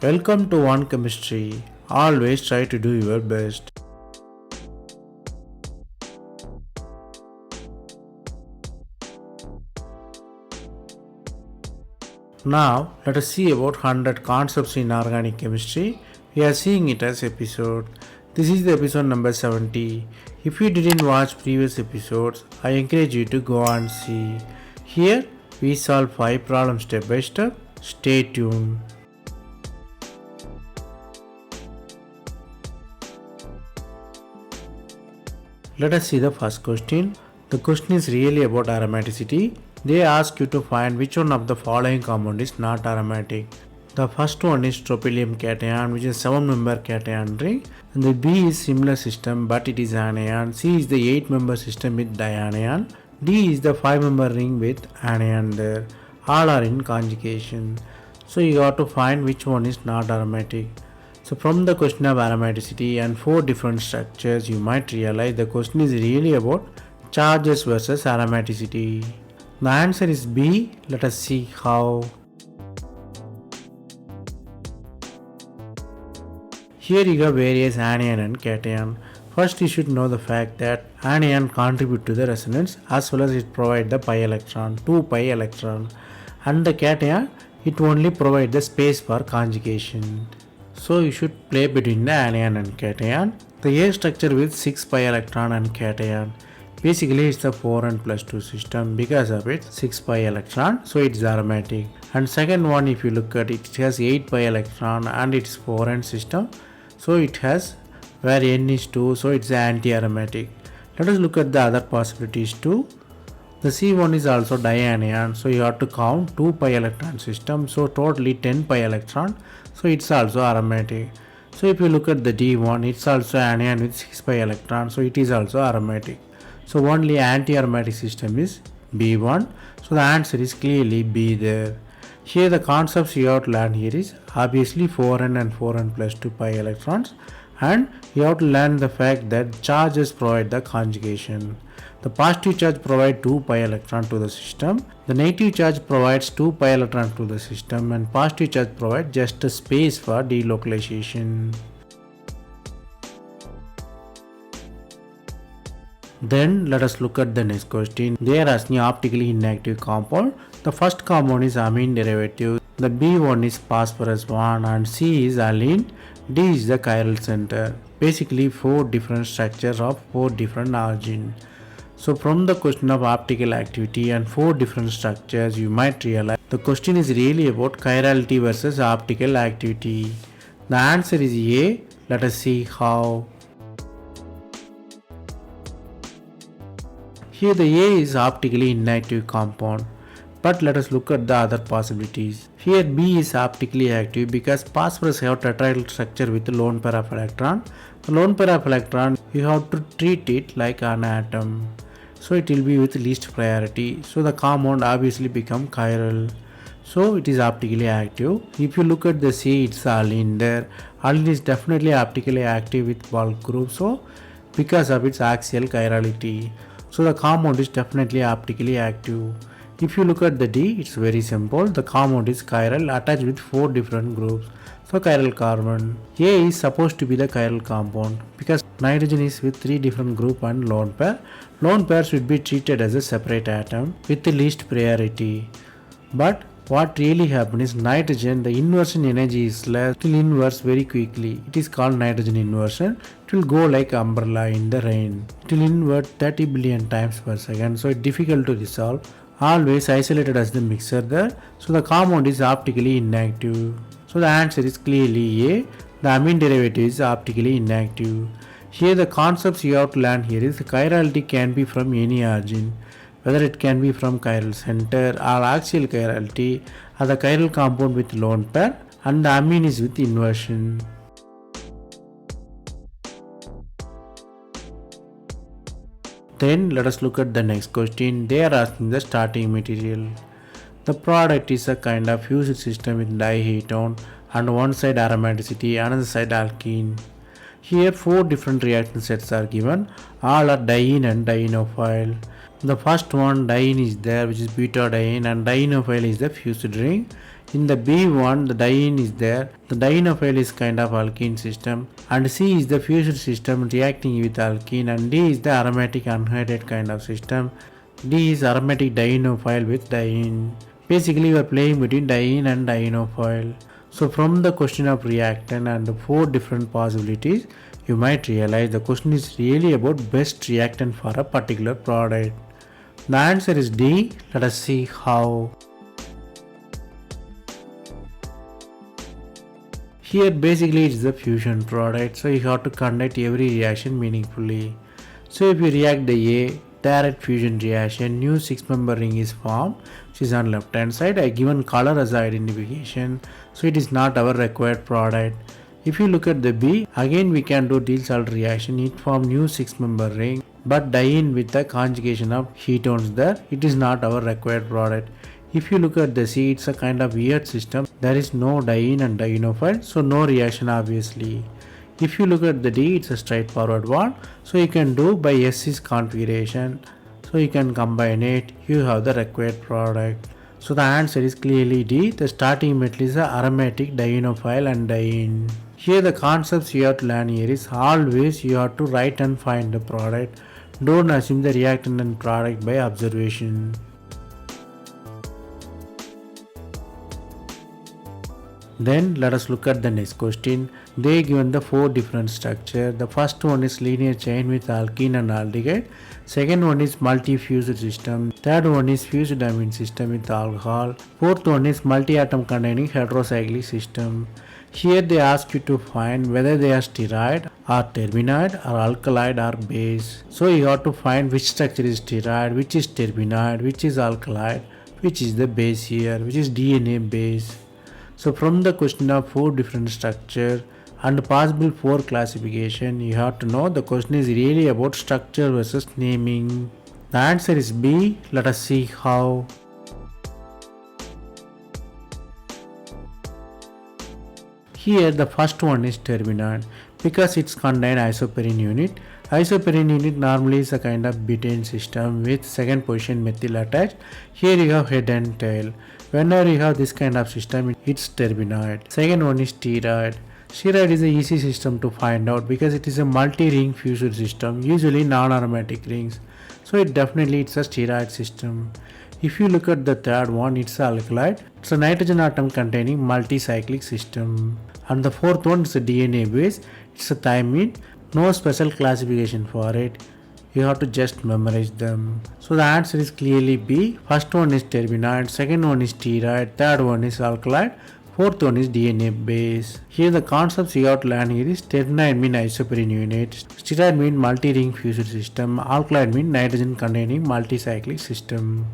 Welcome to One Chemistry. Always try to do your best. Now, let us see about 100 concepts in organic chemistry. We are seeing it as episode. This is the episode number 70. If you didn't watch previous episodes, I encourage you to go and see. Here, we solve 5 problems step by step. Stay tuned. Let us see the first question. The question is really about aromaticity. They ask you to find which one of the following compound is not aromatic. The first one is tropylium cation, which is 7-member cation ring. And the B is similar system but it is anion. C is the 8-member system with dianion. D is the 5-member ring with anion there. All are in conjugation. So you got to find which one is not aromatic. So from the question of aromaticity and 4 different structures, you might realize the question is really about charges versus aromaticity. The answer is B. Let us see how. Here you have various anion and cation. First you should know the fact that anion contribute to the resonance as well as it provide the pi electron, 2 pi electron, and the cation it only provide the space for conjugation. So you should play between the anion and cation. The A structure with 6 pi electron and cation. Basically it's the 4n plus 2 system. Because of it 6 pi electron, so it's aromatic. And second one, if you look at it, it has 8 pi electron and it's 4n system. So it has where n is 2, so it's anti-aromatic. Let us look at the other possibilities too. The C1 is also dianion, so you have to count 2 pi electron system, so totally 10 pi electron, so it's also aromatic. So if you look at the D1, it's also anion with 6 pi electron, so it is also aromatic. So only anti-aromatic system is B1, so the answer is clearly B there. Here the concepts you have to learn here is obviously 4n and 4n plus 2 pi electrons, and you have to learn the fact that charges provide the conjugation. The positive charge provides 2 pi electron to the system. The negative charge provides 2 pi electron to the system, and positive charge provides just a space for delocalization. Then let us look at the next question. They are asking optically inactive compound. The first compound is amine derivative. The B1 is phosphorus 1 and C is allene. D is the chiral center. Basically 4 different structures of 4 different origin. So from the question of optical activity and 4 different structures, you might realize the question is really about chirality versus optical activity. The answer is A. Let us see how. Here the A is optically inactive compound. But let us look at the other possibilities. Here B is optically active because phosphorus have tetrahedral structure with lone pair of electron. The lone pair of electron, you have to treat it like an atom. So it will be with least priority. So the compound obviously become chiral. So it is optically active. If you look at the C, it's allene there. Allene is definitely optically active with bulk group. So because of its axial chirality. So the compound is definitely optically active. If you look at the D, it's very simple. The compound is chiral attached with 4 different groups. So chiral carbon. A is supposed to be the chiral compound because nitrogen is with 3 different group and lone pair. Lone pair should be treated as a separate atom with the least priority. But what really happens is nitrogen, the inversion energy is less, it will inverse very quickly. It is called nitrogen inversion. It will go like umbrella in the rain. It will invert 30 billion times per second, so it's difficult to resolve. Always isolated as the mixture there, so the compound is optically inactive. So the answer is clearly A. The amine derivative is optically inactive. Here the concepts you have to learn here is the chirality can be from any origin, whether it can be from chiral center or axial chirality or the chiral compound with lone pair, and the amine is with inversion. Then let us look at the next question. They are asking the starting material. The product is a kind of fused system with diketone and one side aromaticity, another side alkene. Here 4 different reaction sets are given. All are diene and dienophile. The first one, diene is there, which is butadiene, and dienophile is the fused ring. In the B1, the diene is there. The dienophile is kind of alkene system, and C is the fused system reacting with alkene, and D is the aromatic unhydride kind of system. D is aromatic dienophile with diene. Basically, we are playing between diene and dienophile. So from the question of reactant and the 4 different possibilities, you might realize the question is really about best reactant for a particular product. The answer is D. Let us see how. Here basically it is a fusion product, so you have to conduct every reaction meaningfully. So if you react the A, direct fusion reaction, new 6-member ring is formed, which is on left hand side. I given color as identification, so it is not our required product. If you look at the B, again we can do Diels-Alder reaction, it form new 6-member ring, but diene with the conjugation of ketones there, it is not our required product. If you look at the C, it's a kind of weird system, there is no diene and dienophile, so no reaction obviously. If you look at the D, it's a straightforward one, so you can do by S's configuration, so you can combine it, you have the required product. So the answer is clearly D. The starting metal is a aromatic dienophile and diene. Here the concepts you have to learn here is always you have to write and find the product. Don't assume the reactant and product by observation. Then let us look at the next question. They given the 4 different structure. The first one is linear chain with alkene and aldehyde. Second one is multi-fused system. Third one is fused amine system with alcohol. Fourth one is multi-atom containing heterocyclic system. Here they ask you to find whether they are steroid or terpenoid or alkaloid or base. So you have to find which structure is steroid, which is terpenoid, which is alkaloid, which is the base here, which is DNA base. So from the question of 4 different structure and possible 4 classification, you have to know the question is really about structure versus naming. The answer is B. Let us see how. Here the first one is terpenoid because it's contain isoprene unit. Isoprene unit normally is a kind of butane system with second position methyl attached. Here you have head and tail. Whenever you have this kind of system, it's terpenoid. Second one is steroid. Steroid is an easy system to find out because it is a multi-ring fused system, usually non-aromatic rings. So it's a steroid system. If you look at the third one, it's alkaloid. It's a nitrogen atom containing multi-cyclic system. And the fourth one is a DNA base. It's a thymine. No special classification for it. You have to just memorize them. So the answer is clearly B. First one is terpenoid, second one is steroid, third one is alkaloid, fourth one is DNA base. Here the concepts you have to learn here is terpenoid mean isoprene unit, steroid mean multi-ring fused system, alkaloid mean nitrogen containing multi-cyclic system.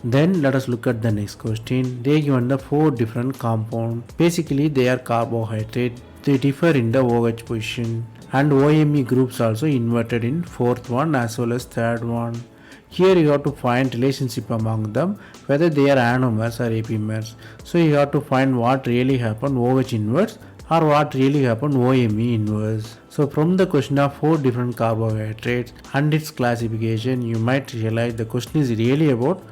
Then let us look at the next question. They given the 4 different compounds. Basically they are carbohydrate. They differ in the OH position, and OMe groups also inverted in fourth one as well as third one. Here you have to find relationship among them, whether they are anomers or epimers. So you have to find what really happened OH inverse or what really happened OMe inverse. So from the question of 4 different carbohydrates and its classification, you might realize the question is really about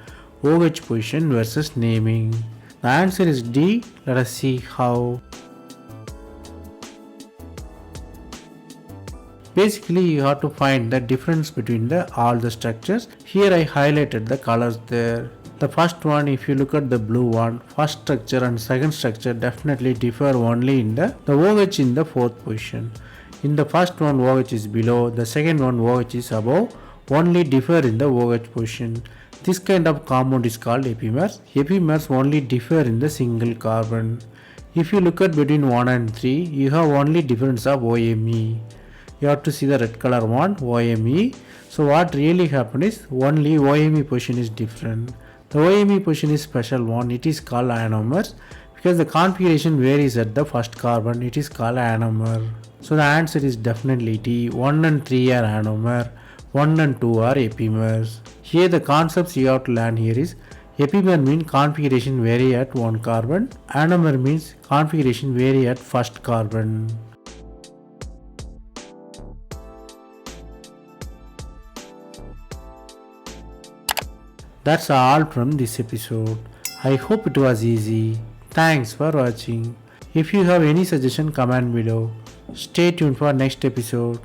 OH position versus naming. The answer is D. Let us see how. Basically you have to find the difference between all the structures. Here I highlighted the colors there. The first one, if you look at the blue one, first structure and second structure definitely differ only in the OH in the fourth position. In the first one OH is below, the second one OH is above, only differ in the OH position. This kind of compound is called epimers. Epimers only differ in the single carbon. If you look at between 1 and 3, you have only difference of OMe. You have to see the red color one, OMe. So what really happened is only OMe position is different. The OMe position is special one, it is called ionomers. Because the configuration varies at the first carbon, it is called ionomer. So the answer is definitely D. 1 and 3 are ionomer, 1 and 2 are epimers. Here the concepts you have to learn here is epimer means configuration vary at one carbon, ionomer means configuration vary at first carbon. That's all from this episode. I hope it was easy. Thanks for watching. If you have any suggestion, comment below. Stay tuned for next episode.